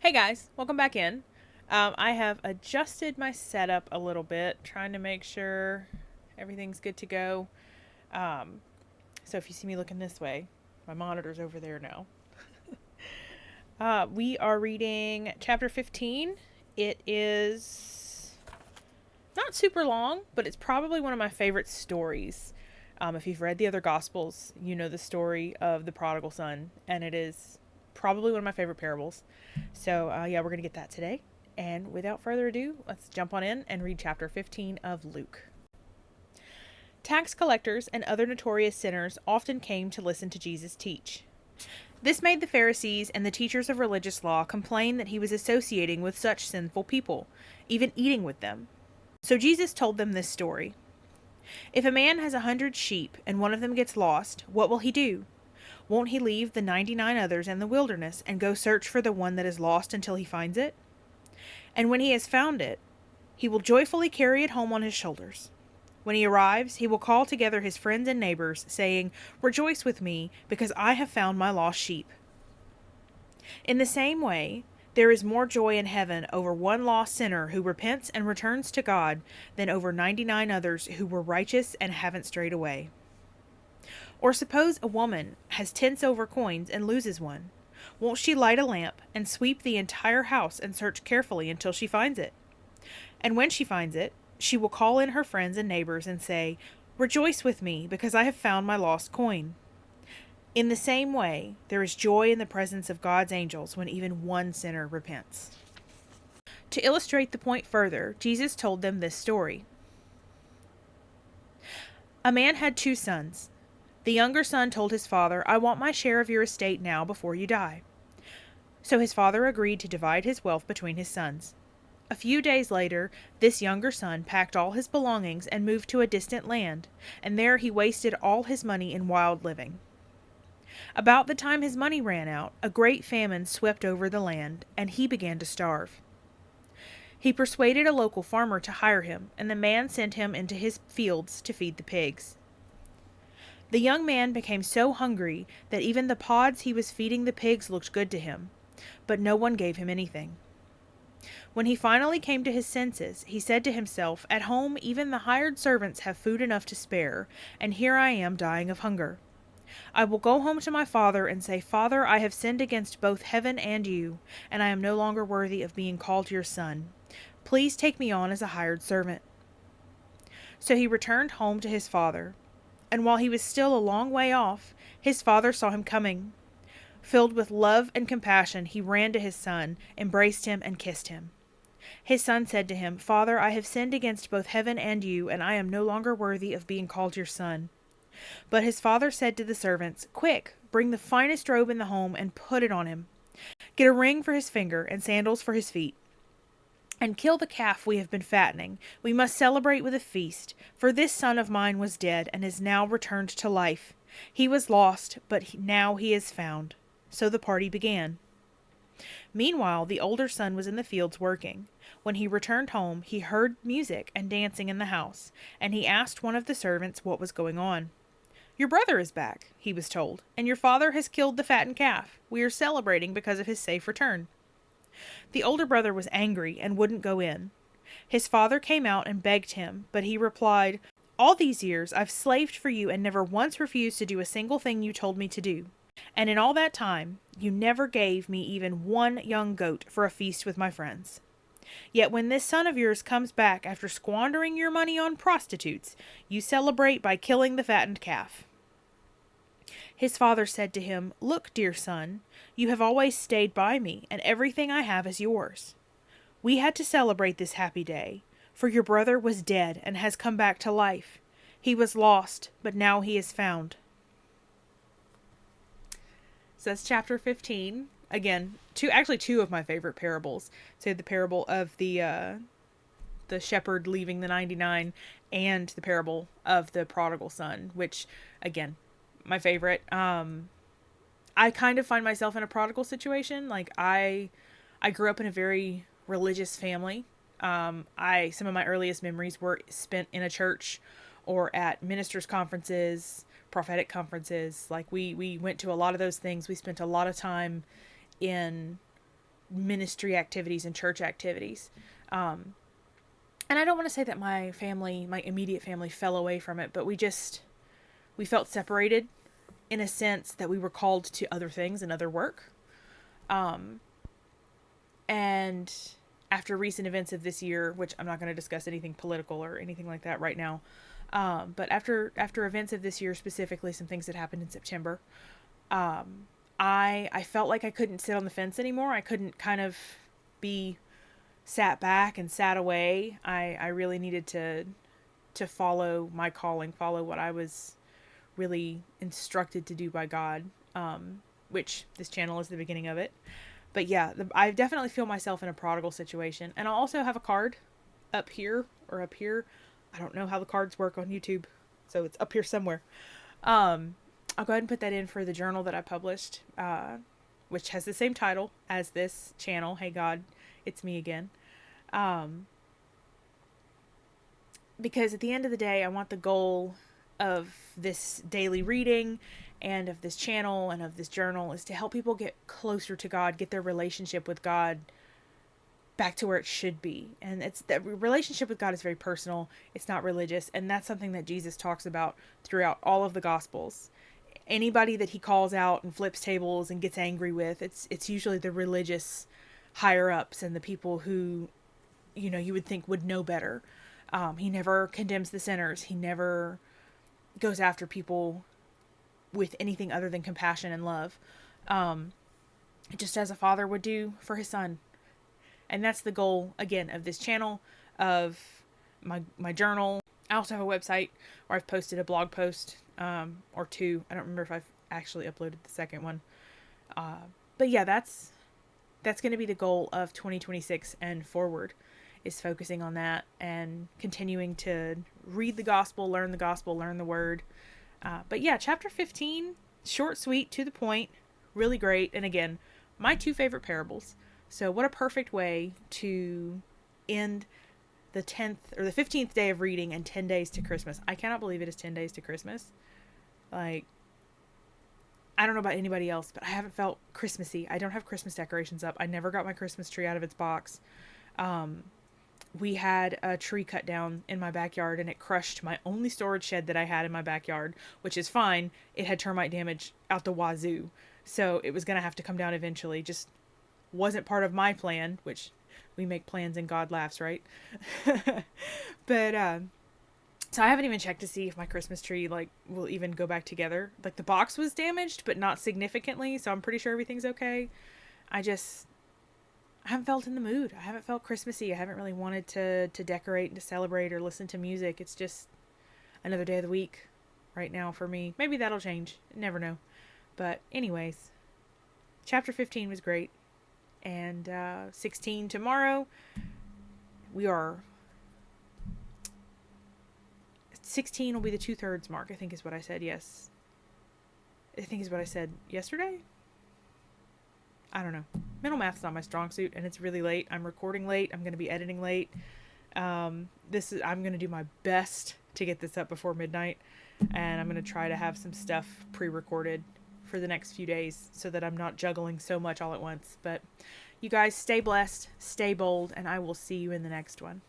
Hey guys, welcome back in. I have adjusted my setup a little bit, trying to make sure everything's good to go. Um, so if you see me looking this way, my monitor's over there now. We are reading chapter 15. It is not super long, but it's probably one of my favorite stories. If you've read the other Gospels, you know the story of the prodigal son, and it is probably one of my favorite parables. So, yeah, we're going to get that today. And without further ado, let's jump on in and read chapter 15 of Luke. Tax collectors and other notorious sinners often came to listen to Jesus teach. This made the Pharisees and the teachers of religious law complain that he was associating with such sinful people, even eating with them. So Jesus told them this story. If a man has 100 sheep and one of them gets lost, what will he do? Won't he leave the 99 others in the wilderness and go search for the one that is lost until he finds it? And when he has found it, he will joyfully carry it home on his shoulders. When he arrives, he will call together his friends and neighbors, saying, "Rejoice with me, because I have found my lost sheep." In the same way, there is more joy in heaven over one lost sinner who repents and returns to God than over 99 others who were righteous and haven't strayed away. Or suppose a woman has 10 silver coins and loses one. Won't she light a lamp and sweep the entire house and search carefully until she finds it? And when she finds it, she will call in her friends and neighbors and say, "Rejoice with me, because I have found my lost coin." In the same way, there is joy in the presence of God's angels when even one sinner repents. To illustrate the point further, Jesus told them this story. A man had 2 sons. The younger son told his father, "I want my share of your estate now before you die." So his father agreed to divide his wealth between his sons. A few days later, this younger son packed all his belongings and moved to a distant land, and there he wasted all his money in wild living. About the time his money ran out, a great famine swept over the land, and he began to starve. He persuaded a local farmer to hire him, and the man sent him into his fields to feed the pigs. The young man became so hungry that even the pods he was feeding the pigs looked good to him, but no one gave him anything. When he finally came to his senses, he said to himself, "At home even the hired servants have food enough to spare, and here I am dying of hunger. I will go home to my father and say, 'Father, I have sinned against both heaven and you, and I am no longer worthy of being called your son. Please take me on as a hired servant.'" So he returned home to his father, and while he was still a long way off, his father saw him coming. Filled with love and compassion, he ran to his son, embraced him, and kissed him. His son said to him, "Father, I have sinned against both heaven and you, and I am no longer worthy of being called your son." But his father said to the servants, "Quick, bring the finest robe in the home and put it on him. Get a ring for his finger and sandals for his feet. And kill the calf we have been fattening. We must celebrate with a feast, for this son of mine was dead and is now returned to life. He was lost, but now he is found." So the party began. Meanwhile, the older son was in the fields working. When he returned home, he heard music and dancing in the house, and he asked one of the servants what was going on. "Your brother is back," he was told, "and your father has killed the fattened calf. We are celebrating because of his safe return." The older brother was angry and wouldn't go in. His father came out and begged him, but he replied, "All these years I've slaved for you and never once refused to do a single thing you told me to do. And in all that time, you never gave me even one young goat for a feast with my friends. Yet when this son of yours comes back after squandering your money on prostitutes, you celebrate by killing the fattened calf." His father said to him, "Look, dear son, you have always stayed by me, and everything I have is yours. We had to celebrate this happy day, for your brother was dead and has come back to life. He was lost, but now he is found." So that's chapter 15. Again, two of my favorite parables. So the parable of the shepherd leaving the 99, and the parable of the prodigal son, which, again, my favorite. I kind of find myself in a prodigal situation. Like I grew up in a very religious family. Some of my earliest memories were spent in a church or at ministers' conferences, prophetic conferences. Like we went to a lot of those things. We spent a lot of time in ministry activities and church activities. And I don't want to say that my family, my immediate family, fell away from it, but we felt separated in a sense that we were called to other things and other work. And after recent events of this year, which I'm not going to discuss anything political or anything like that right now, but after events of this year, specifically some things that happened in September, I felt like I couldn't sit on the fence anymore. I couldn't kind of be sat back and sat away. I really needed to follow my calling, follow what I was really instructed to do by God, which this channel is the beginning of it. But yeah, I definitely feel myself in a prodigal situation. And I'll also have a card up here or up here. I don't know how the cards work on YouTube, so it's up here somewhere. I'll go ahead and put that in for the journal that I published, which has the same title as this channel, Hey God, It's Me Again. Because at the end of the day, I want the goal of this daily reading and of this channel and of this journal is to help people get closer to God, get their relationship with God back to where it should be. And it's that relationship with God is very personal. It's not religious. And that's something that Jesus talks about throughout all of the Gospels. Anybody that he calls out and flips tables and gets angry with, it's usually the religious higher ups and the people who, you would think would know better. He never condemns the sinners. He never goes after people with anything other than compassion and love. Just as a father would do for his son. And that's the goal, again, of this channel, of my journal. I also have a website where I've posted a blog post, or two. I don't remember if I've actually uploaded the second one. But yeah, that's going to be the goal of 2026 and forward, is focusing on that and continuing to read the gospel, learn the word. But yeah, chapter 15, short, sweet, to the point, really great. And again, my two favorite parables. So what a perfect way to end the 10th or the 15th day of reading and 10 days to Christmas. I cannot believe it is 10 days to Christmas. Like, I don't know about anybody else, but I haven't felt Christmassy. I don't have Christmas decorations up. I never got my Christmas tree out of its box. We had a tree cut down in my backyard and it crushed my only storage shed that I had in my backyard, which is fine. It had termite damage out the wazoo. So it was going to have to come down eventually. Just wasn't part of my plan, which we make plans and God laughs, right? But, so I haven't even checked to see if my Christmas tree, will even go back together. The box was damaged, but not significantly. So I'm pretty sure everything's okay. I haven't felt in the mood. I haven't felt Christmassy. I haven't really wanted to decorate and to celebrate or listen to music. It's just another day of the week right now for me. Maybe that'll change. Never know. But anyways, chapter 15 was great. And 16 tomorrow. We are... 16 will be the 2/3 mark, I think is what I said. Yes. I think is what I said yesterday. I don't know. Mental math's not my strong suit, and it's really late. I'm recording late. I'm going to be editing late. I'm going to do my best to get this up before midnight, and I'm going to try to have some stuff pre-recorded for the next few days so that I'm not juggling so much all at once. But you guys stay blessed, stay bold, and I will see you in the next one.